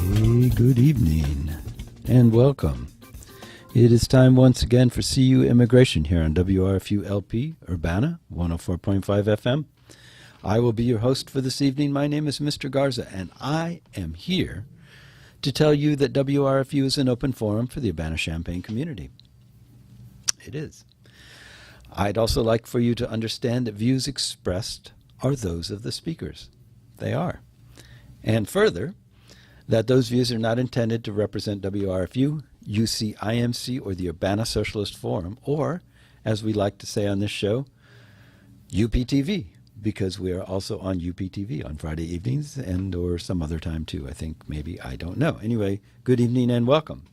Good evening and welcome. It is time once again for CU Immigration here on WRFU LP Urbana 104.5 FM. I will be your host for this evening. My name is Mr. Garza, and I am here to tell you that WRFU is an open forum for the Urbana-Champaign community. It is. I'd also like for you to understand that views expressed are those of the speakers. They are. And further, that those views are not intended to represent WRFU, UCIMC, or the Urbana Socialist Forum, or, as we like to say on this show, UPTV, because we are also on UPTV on Friday evenings and or some other time too. I think maybe, I don't know. Anyway, good evening and welcome.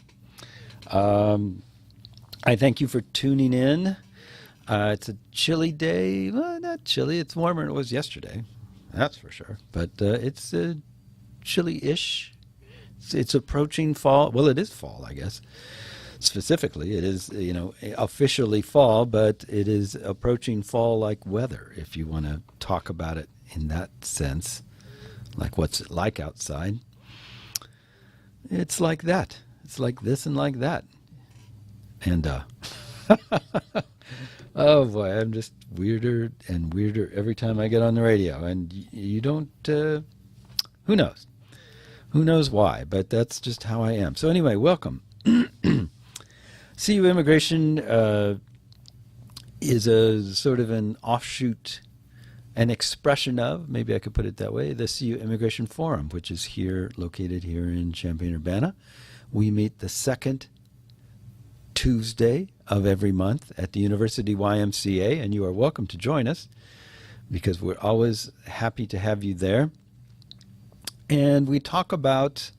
I thank you for tuning in. It's a chilly day. Well, not chilly. It's warmer than it was yesterday. That's for sure. But it's chilly-ish. It's approaching fall. Well, it is fall, I guess. Specifically, it is, officially fall, but it is approaching fall-like weather, if you want to talk about it in that sense. Like, what's it like outside? It's like that. It's like this and like that. And, oh boy, I'm just weirder and weirder every time I get on the radio. And you don't, who knows? Who knows why, but that's just how I am. So anyway, welcome. CU Immigration is a sort of an offshoot, an expression of, maybe I could put it that way, the CU Immigration Forum, which is here, located here in Champaign-Urbana. We meet the second Tuesday of every month at the University YMCA, and you are welcome to join us because we're always happy to have you there. And we talk about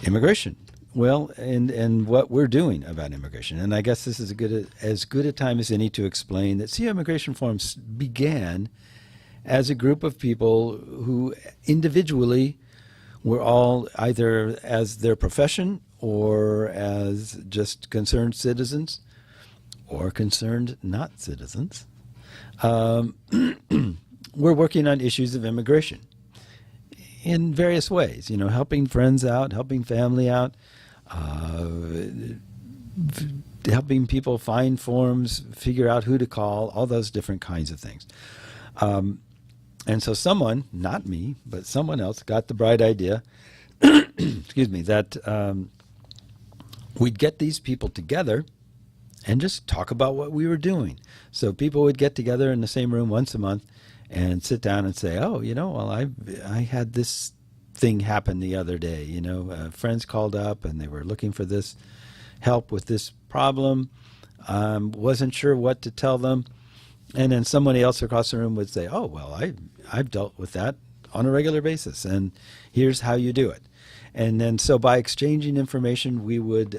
immigration. Well, and what we're doing about immigration. And I guess this is as good a time as any to explain that CU Immigration Forums began as a group of people who individually were all either as their profession or as just concerned citizens or concerned not citizens. We're working on issues of immigration in various ways, helping friends out, helping family out, helping people find forms, figure out who to call, all those different kinds of things. And so someone, not me, but someone else got the bright idea, excuse me, that we'd get these people together and just talk about what we were doing. So people would get together in the same room once a month and sit down and say, oh, well, I had this thing happen the other day. Friends called up and they were looking for this help with this problem. Wasn't sure what to tell them. And then somebody else across the room would say, oh, well, I've dealt with that on a regular basis, and here's how you do it. And then so by exchanging information, we would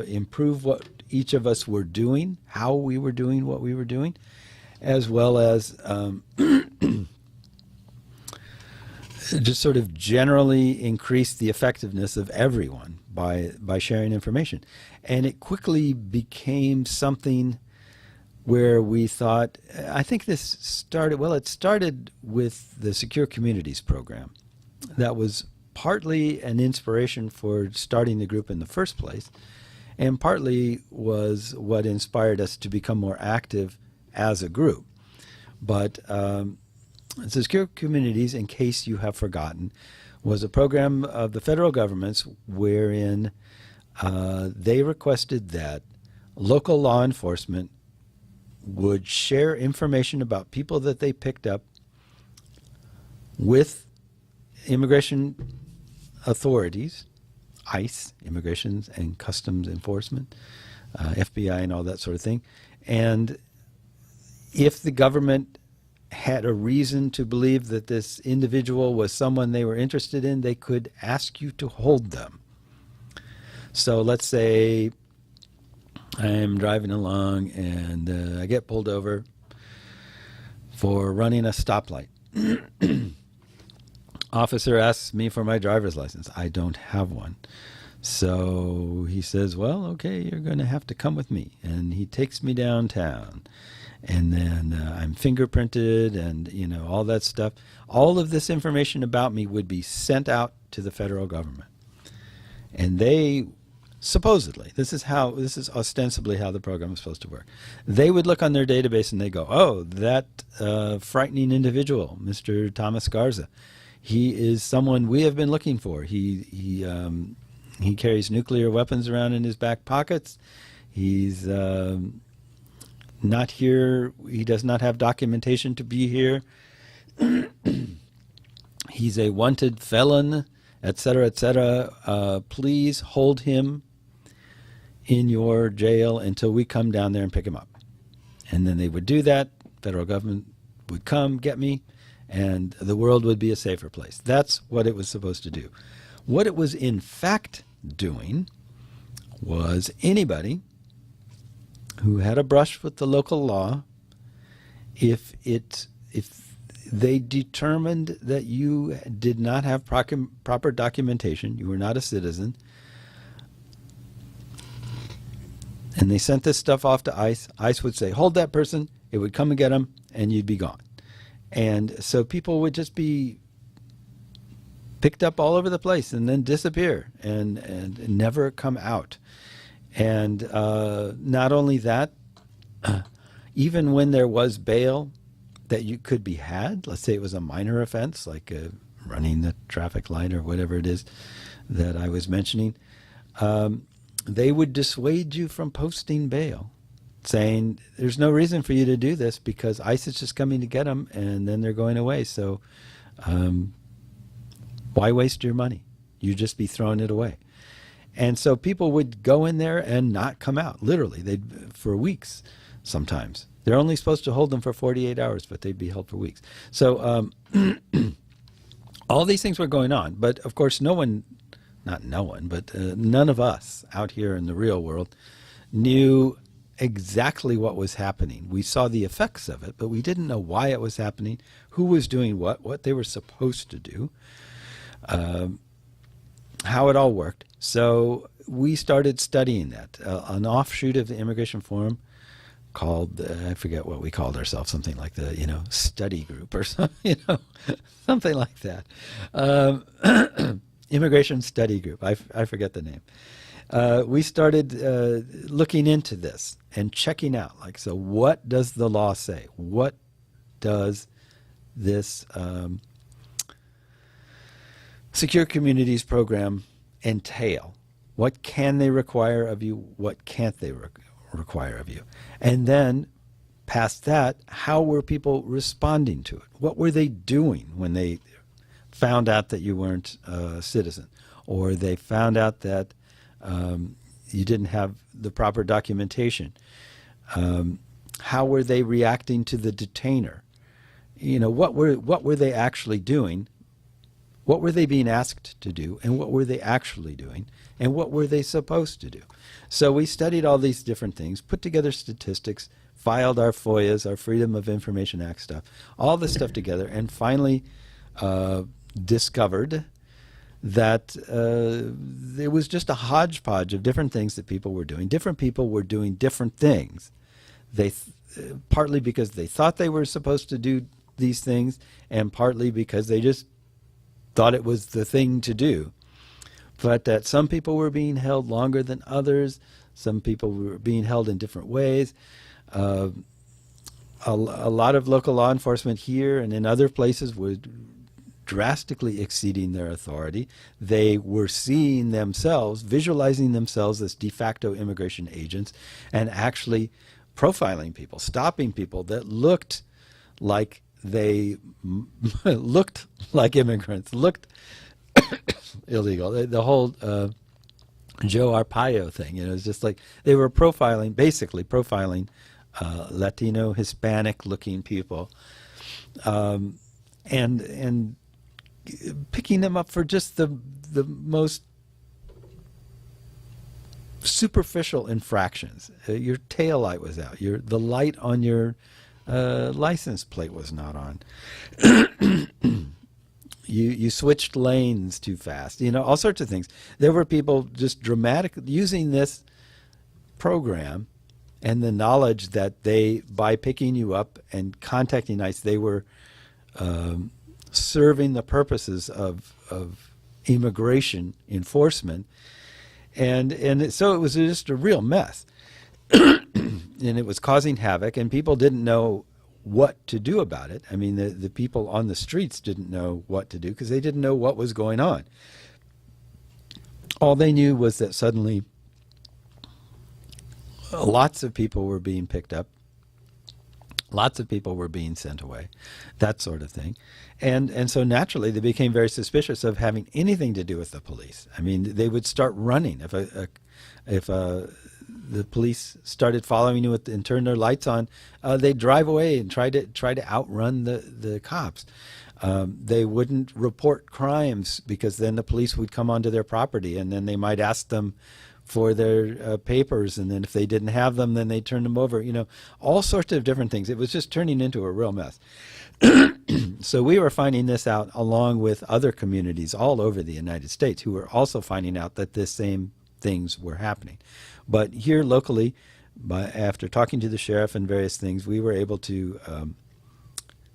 improve what each of us were doing, how we were doing what we were doing, as well as just sort of generally increase the effectiveness of everyone by sharing information. And it quickly became something where we thought, I think this started, well, it started with the Secure Communities program. That was partly an inspiration for starting the group in the first place, and partly was what inspired us to become more active as a group. But Secure Communities, in case you have forgotten, was a program of the federal government's wherein they requested that local law enforcement would share information about people that they picked up with immigration authorities, ICE, Immigration and Customs Enforcement, FBI and all that sort of thing. And if the government had a reason to believe that this individual was someone they were interested in, they could ask you to hold them. So let's say I'm driving along and I get pulled over for running a stoplight. Officer asks me for my driver's license. I don't have one. So he says, well, okay, you're going to have to come with me. And he takes me downtown. And then I'm fingerprinted and, all that stuff. All of this information about me would be sent out to the federal government. And they, supposedly, this is ostensibly how the program is supposed to work. They would look on their database and they go, oh, that frightening individual, Mr. Thomas Garza, he is someone we have been looking for. He carries nuclear weapons around in his back pockets. He's not here. He does not have documentation to be here. He's a wanted felon, etc., etc. Please hold him in your jail until we come down there and pick him up. And then they would do that. Federal government would come, get me, and the world would be a safer place. That's what it was supposed to do. What it was in fact doing was anybody who had a brush with the local law, if they determined that you did not have proper documentation, you were not a citizen, and they sent this stuff off to ICE, ICE would say, hold that person, it would come and get them, and you'd be gone. And so people would just be picked up all over the place and then disappear and never come out. And not only that, even when there was bail that you could be had, let's say it was a minor offense, like running the traffic light or whatever it is that I was mentioning, they would dissuade you from posting bail, saying there's no reason for you to do this because ICE is just coming to get them and then they're going away. So why waste your money? You'd just be throwing it away. And so people would go in there and not come out, literally. They'd for weeks sometimes. They're only supposed to hold them for 48 hours, but they'd be held for weeks. So all these things were going on. But, of course, none of us out here in the real world knew exactly what was happening. We saw the effects of it, but we didn't know why it was happening, who was doing what they were supposed to do, how it all worked. So we started studying that. An offshoot of the Immigration Forum called, I forget what we called ourselves, something like the, study group or something, something like that. Immigration Study Group. I forget the name. We started looking into this and checking out, so what does the law say? What does this Secure Communities program entail? What can they require of you? What can't they require of you? And then past that, how were people responding to it? What were they doing when they found out that you weren't a citizen, or they found out that you didn't have the proper documentation? How were they reacting to the detainer? What were they actually doing? What were they being asked to do, and what were they actually doing, and what were they supposed to do? So we studied all these different things, put together statistics, filed our FOIAs, our Freedom of Information Act stuff, all this stuff together, and finally discovered that there was just a hodgepodge of different things that people were doing. Different people were doing different things. They partly because they thought they were supposed to do these things, and partly because they just thought it was the thing to do. But that some people were being held longer than others. Some people were being held in different ways. A lot of local law enforcement here and in other places were drastically exceeding their authority. They were seeing themselves, visualizing themselves as de facto immigration agents, and actually profiling people, stopping people that looked like immigrants, looked illegal. The whole Joe Arpaio thing, it's just like they were basically profiling Latino, Hispanic-looking people, and picking them up for just the most superficial infractions. Your tail light was out. The light on your license plate was not on. You switched lanes too fast. All sorts of things. There were people just dramatically using this program and the knowledge that by picking you up and contacting ICE, they were serving the purposes of immigration enforcement. So it was just a real mess. And it was causing havoc, and people didn't know what to do about it. I mean, the people on the streets didn't know what to do because they didn't know what was going on. All they knew was that suddenly lots of people were being picked up. Lots of people were being sent away, that sort of thing. And so naturally they became very suspicious of having anything to do with the police. I mean, they would start running. If the police started following you and turned their lights on, they'd drive away and try to outrun the cops. They wouldn't report crimes because then the police would come onto their property, and then they might ask them for their papers, and then if they didn't have them, then they turned them over. All sorts of different things. It was just turning into a real mess. So we were finding this out along with other communities all over the United States who were also finding out that the same things were happening. But here locally, after talking to the sheriff and various things, we were able to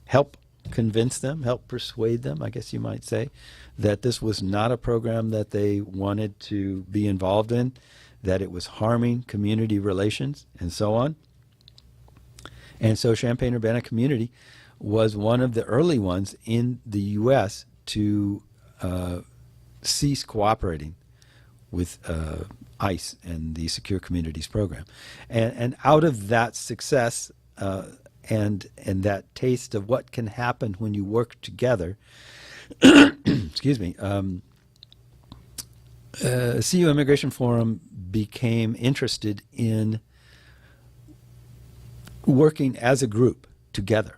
help convince them, help persuade them, I guess you might say, that this was not a program that they wanted to be involved in, that it was harming community relations, and so on. And so Champaign-Urbana community was one of the early ones in the U.S. to cease cooperating with ICE and the Secure Communities program. And out of that success and that taste of what can happen when you work together, excuse me, CU Immigration Forum became interested in working as a group together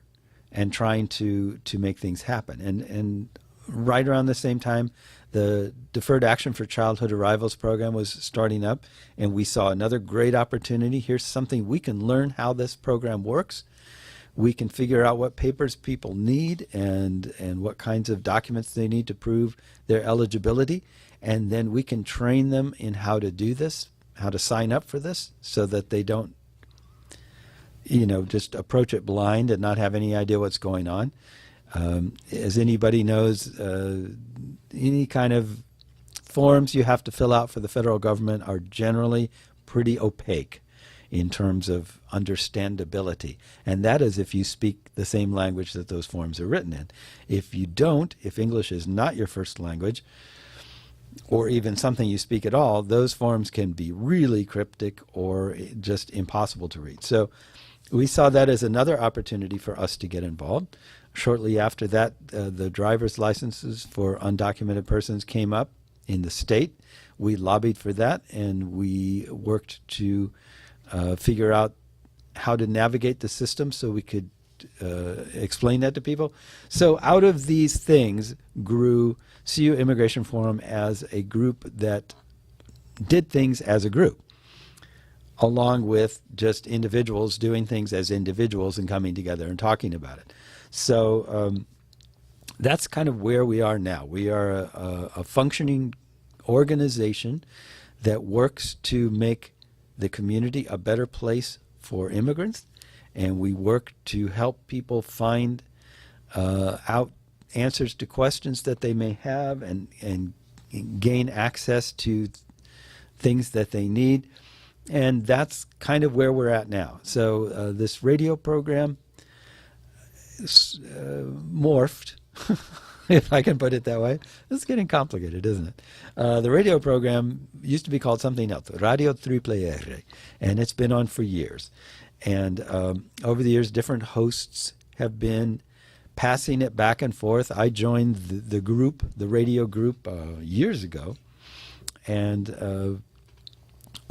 and trying to make things happen. And right around the same time, the Deferred Action for Childhood Arrivals program was starting up, and we saw another great opportunity. Here's something we can learn how this program works. We can figure out what papers people need and what kinds of documents they need to prove their eligibility, and then we can train them in how to do this, how to sign up for this, so that they don't just approach it blind and not have any idea what's going on. As anybody knows, any kind of forms you have to fill out for the federal government are generally pretty opaque in terms of understandability. And that is if you speak the same language that those forms are written in. If you don't, if English is not your first language, or even something you speak at all, those forms can be really cryptic or just impossible to read. So we saw that as another opportunity for us to get involved. Shortly after that, the driver's licenses for undocumented persons came up in the state. We lobbied for that, and we worked to figure out how to navigate the system so we could explain that to people. So out of these things grew CU Immigration Forum as a group that did things as a group, along with just individuals doing things as individuals and coming together and talking about it. So that's kind of where we are now. We are a functioning organization that works to make the community a better place for immigrants, and we work to help people find out answers to questions that they may have and gain access to things that they need. And that's kind of where we're at now. So this radio program morphed, if I can put it that way. It's getting complicated, isn't it? The radio program used to be called something else, Radio Triple R, and it's been on for years. And over the years, different hosts have been passing it back and forth. I joined the group, the radio group, years ago, and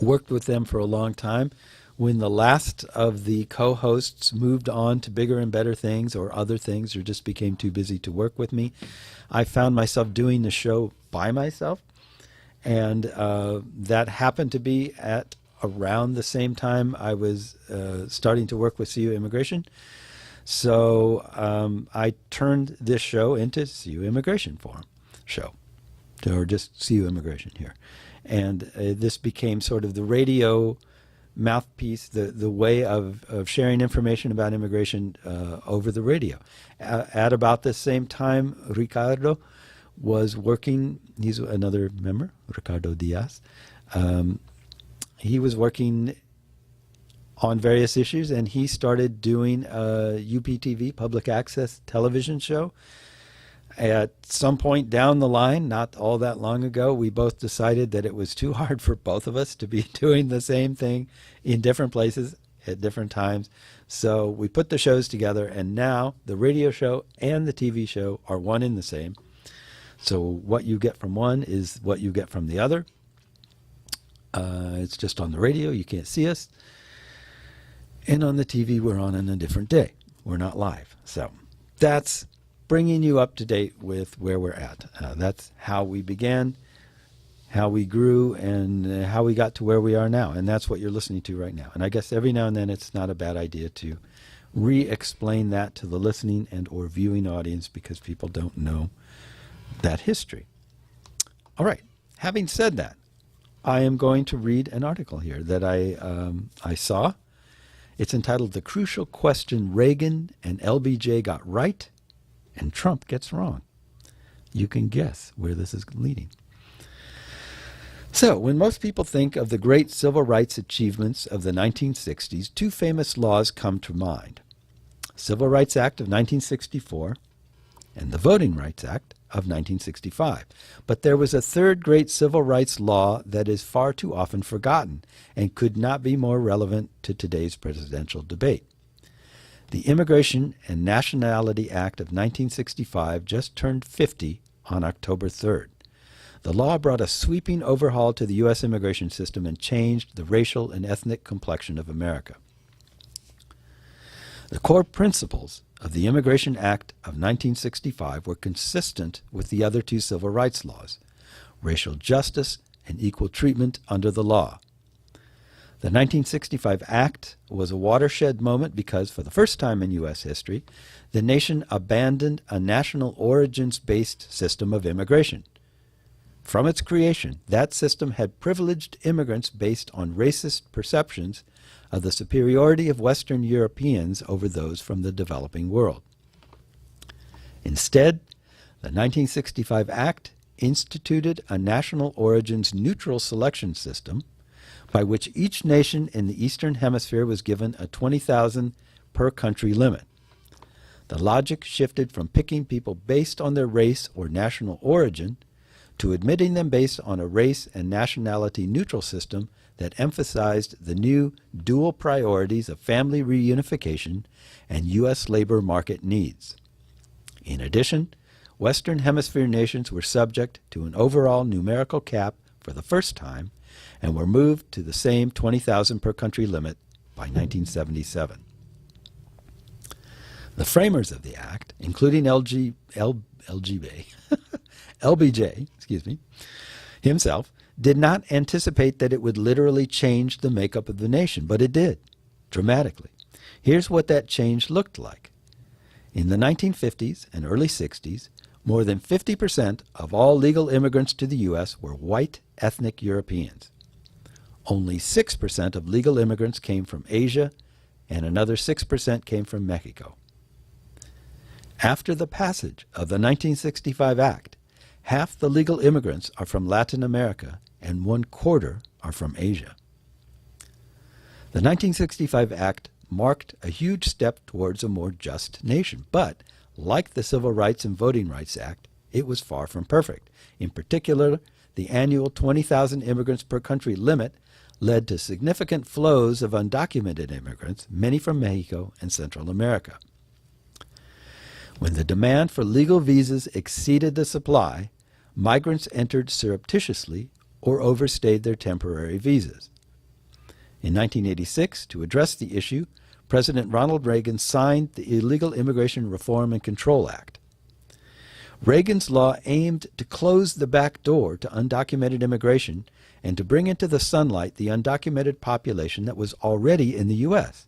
worked with them for a long time. When the last of the co-hosts moved on to bigger and better things or other things, or just became too busy to work with me, I found myself doing the show by myself. And that happened to be at around the same time I was starting to work with CU Immigration. So I turned this show into CU Immigration Forum show, or just CU Immigration here. And this became sort of the radio mouthpiece, the way of sharing information about immigration over the radio. At about the same time, Ricardo was working, he's another member, Ricardo Diaz. He was working on various issues, and he started doing a UPTV, public access television show. At some point down the line, not all that long ago, we both decided that it was too hard for both of us to be doing the same thing in different places at different times. So we put the shows together, and now the radio show and the TV show are one and the same. So what you get from one is what you get from the other. It's just on the radio. You can't see us. And on the TV, we're on a different day. We're not live. So that's bringing you up to date with where we're at. That's how we began, how we grew, and how we got to where we are now. And that's what you're listening to right now. And I guess every now and then it's not a bad idea to re-explain that to the listening and or viewing audience, because people don't know that history. All right. Having said that, I am going to read an article here that I saw. It's entitled "The Crucial Question Reagan and LBJ Got Right and Trump Gets Wrong." You can guess where this is leading. So, when most people think of the great civil rights achievements of the 1960s, two famous laws come to mind: Civil Rights Act of 1964 and the Voting Rights Act of 1965. But there was a third great civil rights law that is far too often forgotten and could not be more relevant to today's presidential debate. The Immigration and Nationality Act of 1965 just turned 50 on October 3rd. The law brought a sweeping overhaul to the U.S. immigration system and changed the racial and ethnic complexion of America. The core principles of the Immigration Act of 1965 were consistent with the other two civil rights laws: racial justice and equal treatment under the law. The 1965 Act was a watershed moment because, for the first time in U.S. history, the nation abandoned a national origins-based system of immigration. From its creation, that system had privileged immigrants based on racist perceptions of the superiority of Western Europeans over those from the developing world. Instead, the 1965 Act instituted a national origins neutral selection system by which each nation in the Eastern Hemisphere was given a 20,000 per country limit. The logic shifted from picking people based on their race or national origin to admitting them based on a race and nationality neutral system that emphasized the new dual priorities of family reunification and U.S. labor market needs. In addition, Western Hemisphere nations were subject to an overall numerical cap for the first time and were moved to the same 20,000 per country limit by 1977. The framers of the Act, including LBJ himself, did not anticipate that it would literally change the makeup of the nation, but it did, dramatically. Here's what that change looked like. In the 1950s and early 60s, more than 50% of all legal immigrants to the U.S. were white ethnic Europeans. Only 6% of legal immigrants came from Asia, and another 6% came from Mexico. After the passage of the 1965 Act, half the legal immigrants are from Latin America, and 1/4 are from Asia. The 1965 Act marked a huge step towards a more just nation, but, like the Civil Rights and Voting Rights Act, it was far from perfect. In particular, the annual 20,000 immigrants per country limit led to significant flows of undocumented immigrants, many from Mexico and Central America. When the demand for legal visas exceeded the supply, migrants entered surreptitiously or overstayed their temporary visas. In 1986, to address the issue, President Ronald Reagan signed the Illegal Immigration Reform and Control Act. Reagan's law aimed to close the back door to undocumented immigration and to bring into the sunlight the undocumented population that was already in the U.S.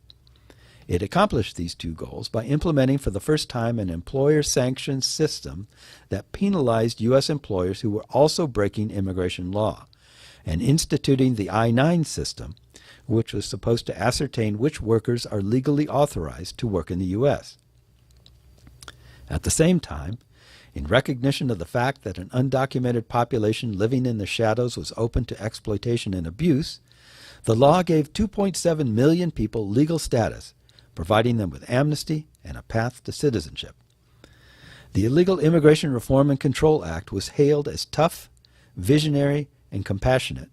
It accomplished these two goals by implementing for the first time an employer-sanctioned system that penalized U.S. employers who were also breaking immigration law, and instituting the I-9 system, which was supposed to ascertain which workers are legally authorized to work in the U.S. At the same time, in recognition of the fact that an undocumented population living in the shadows was open to exploitation and abuse, the law gave 2.7 million people legal status, providing them with amnesty and a path to citizenship. The Illegal Immigration Reform and Control Act was hailed as tough, visionary, and compassionate.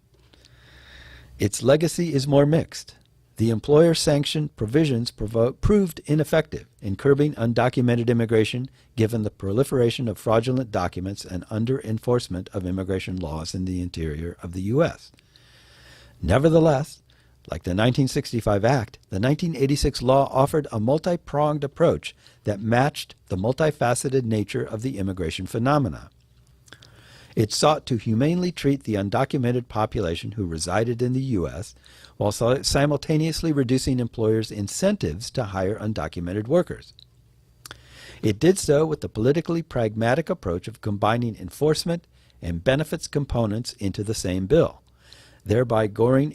Its legacy is more mixed. The employer-sanctioned provisions proved ineffective in curbing undocumented immigration, given the proliferation of fraudulent documents and under-enforcement of immigration laws in the interior of the U.S. Nevertheless, like the 1965 Act, the 1986 law offered a multi-pronged approach that matched the multifaceted nature of the immigration phenomena. It sought to humanely treat the undocumented population who resided in the U.S. while simultaneously reducing employers' incentives to hire undocumented workers. It did so with the politically pragmatic approach of combining enforcement and benefits components into the same bill, thereby goring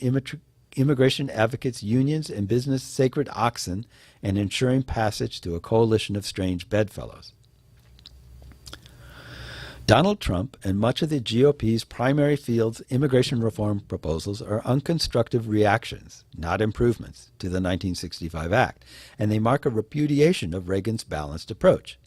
immigration advocates' unions and business sacred oxen and ensuring passage to a coalition of strange bedfellows. Donald Trump and much of the GOP's primary field's immigration reform proposals are unconstructive reactions, not improvements, to the 1965 Act, and they mark a repudiation of Reagan's balanced approach.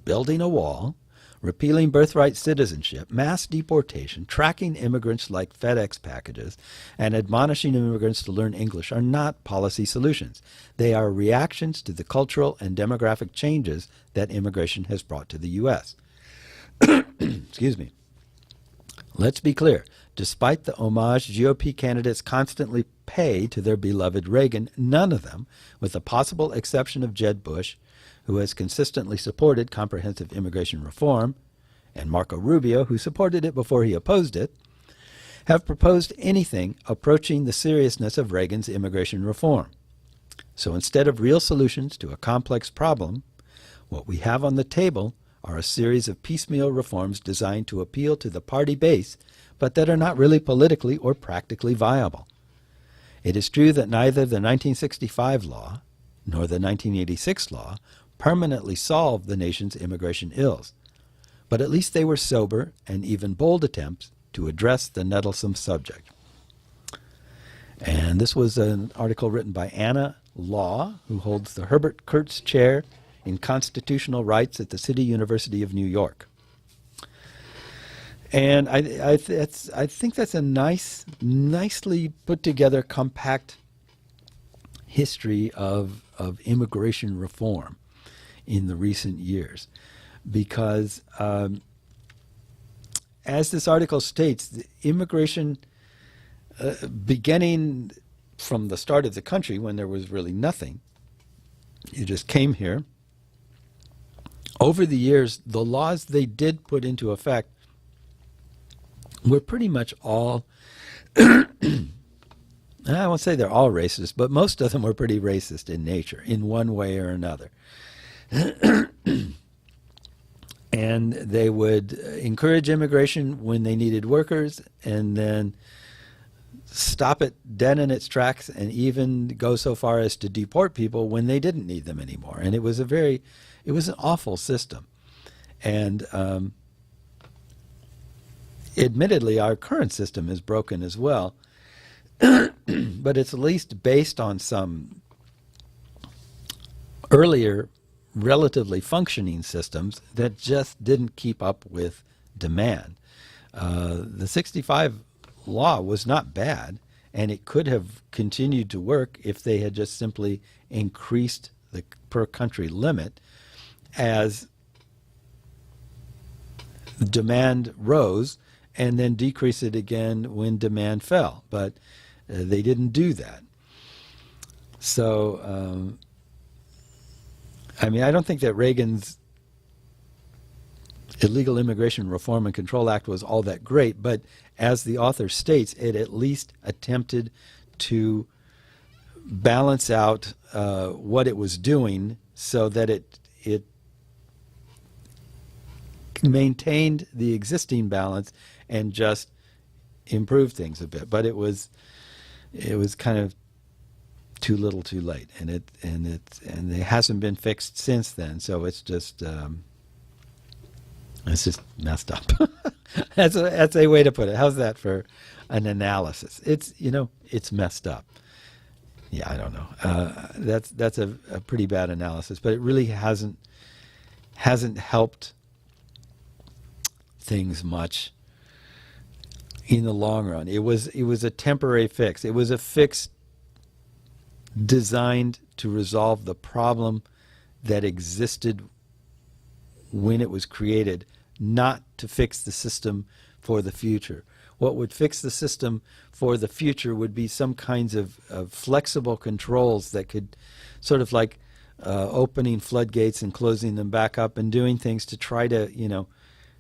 Building a wall, repealing birthright citizenship, mass deportation, tracking immigrants like FedEx packages, and admonishing immigrants to learn English are not policy solutions. They are reactions to the cultural and demographic changes that immigration has brought to the U.S. Excuse me. Let's be clear. Despite the homage GOP candidates constantly pay to their beloved Reagan, none of them, with the possible exception of Jeb Bush, who has consistently supported comprehensive immigration reform, and Marco Rubio, who supported it before he opposed it, have proposed anything approaching the seriousness of Reagan's immigration reform. So instead of real solutions to a complex problem, what we have on the table are a series of piecemeal reforms designed to appeal to the party base, but that are not really politically or practically viable. It is true that neither the 1965 law nor the 1986 law permanently solved the nation's immigration ills, but at least they were sober and even bold attempts to address the nettlesome subject. And this was an article written by Anna Law, who holds the Herbert Kurtz Chair in Constitutional Rights at the City University of New York. And I think that's a nicely put together, compact history of immigration reform in the recent years. Because as this article states, the immigration beginning from the start of the country when there was really nothing, you just came here. Over the years, the laws they did put into effect were pretty much all, I won't say they're all racist, but most of them were pretty racist in nature, in one way or another. And they would encourage immigration when they needed workers, and then stop it dead in its tracks, and even go so far as to deport people when they didn't need them anymore. And it was an awful system. And admittedly, our current system is broken as well, but it's at least based on some earlier relatively functioning systems that just didn't keep up with demand. The 65 law was not bad, and it could have continued to work if they had just simply increased the per country limit as demand rose, and then decrease it again when demand fell. But they didn't do that. So, I don't think that Reagan's Illegal Immigration Reform and Control Act was all that great, but as the author states, it at least attempted to balance out what it was doing so that it maintained the existing balance and just improved things a bit. But it was kind of too little, too late, and it hasn't been fixed since then. So it's just messed up. That's a way to put it. How's that for an analysis? It's messed up. Yeah, I don't know. That's a pretty bad analysis, but it really hasn't helped things much in the long run. It was a temporary fix. It was a fix designed to resolve the problem that existed when it was created, not to fix the system for the future. What would fix the system for the future would be some kinds of flexible controls that could sort of like opening floodgates and closing them back up and doing things to try to,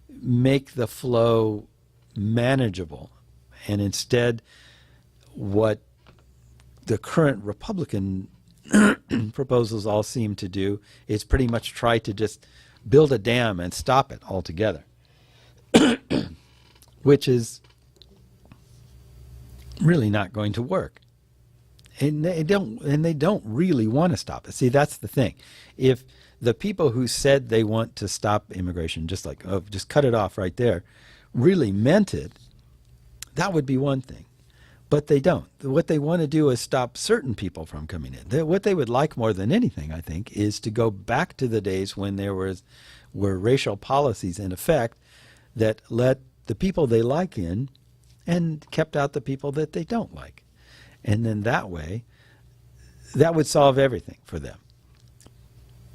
make the flow manageable. And instead, what the current Republican proposals all seem to do is pretty much try to just build a dam and stop it altogether, which is really not going to work. And they don't really want to stop it. See, that's the thing. If the people who said they want to stop immigration, just cut it off right there, really meant it, that would be one thing. But they don't. What they want to do is stop certain people from coming in. What they would like more than anything, I think, is to go back to the days when there were racial policies in effect that let the people they like in and kept out the people that they don't like. And then that way, that would solve everything for them.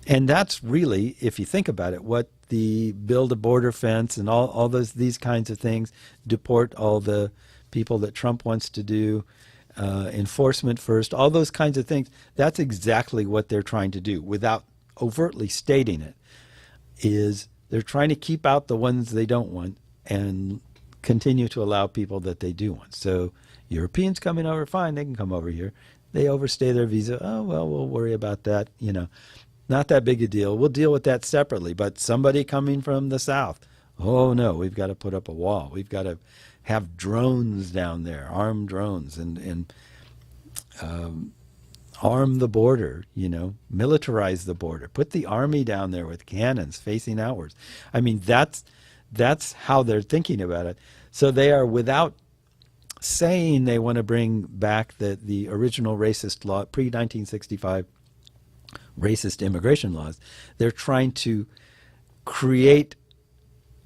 And that's really, if you think about it, what the build a border fence and all these kinds of things, deport all the people that Trump wants to do, enforcement first, all those kinds of things, that's exactly what they're trying to do without overtly stating it, is they're trying to keep out the ones they don't want and continue to allow people that they do want. So Europeans coming over, fine, they can come over here. They overstay their visa. Oh, well, we'll worry about that. Not that big a deal. We'll deal with that separately. But somebody coming from the south, oh, no, we've got to put up a wall. We've got to have drones down there, armed drones, and arm the border, militarize the border. Put the army down there with cannons facing outwards. I mean, that's how they're thinking about it. So they are, without saying they want to bring back the original racist law, pre-1965 racist immigration laws, they're trying to create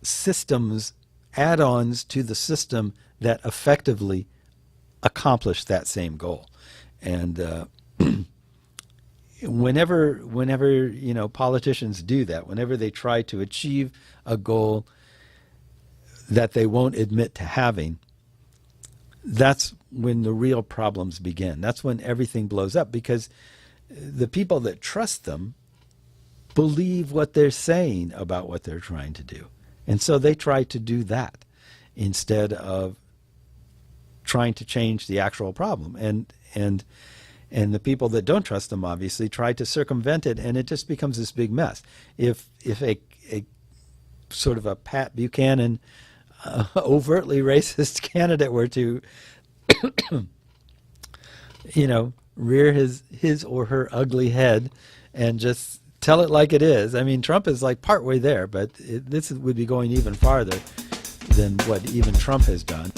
systems, add-ons to the system that effectively accomplish that same goal. And whenever politicians do that, whenever they try to achieve a goal that they won't admit to having, that's when the real problems begin. That's when everything blows up, because the people that trust them believe what they're saying about what they're trying to do. And so they try to do that instead of trying to change the actual problem. And the people that don't trust them obviously try to circumvent it, and it just becomes this big mess. If a sort of a Pat Buchanan overtly racist candidate were to rear his or her ugly head and just tell it like it is. I mean, Trump is like partway there, but this would be going even farther than what even Trump has done.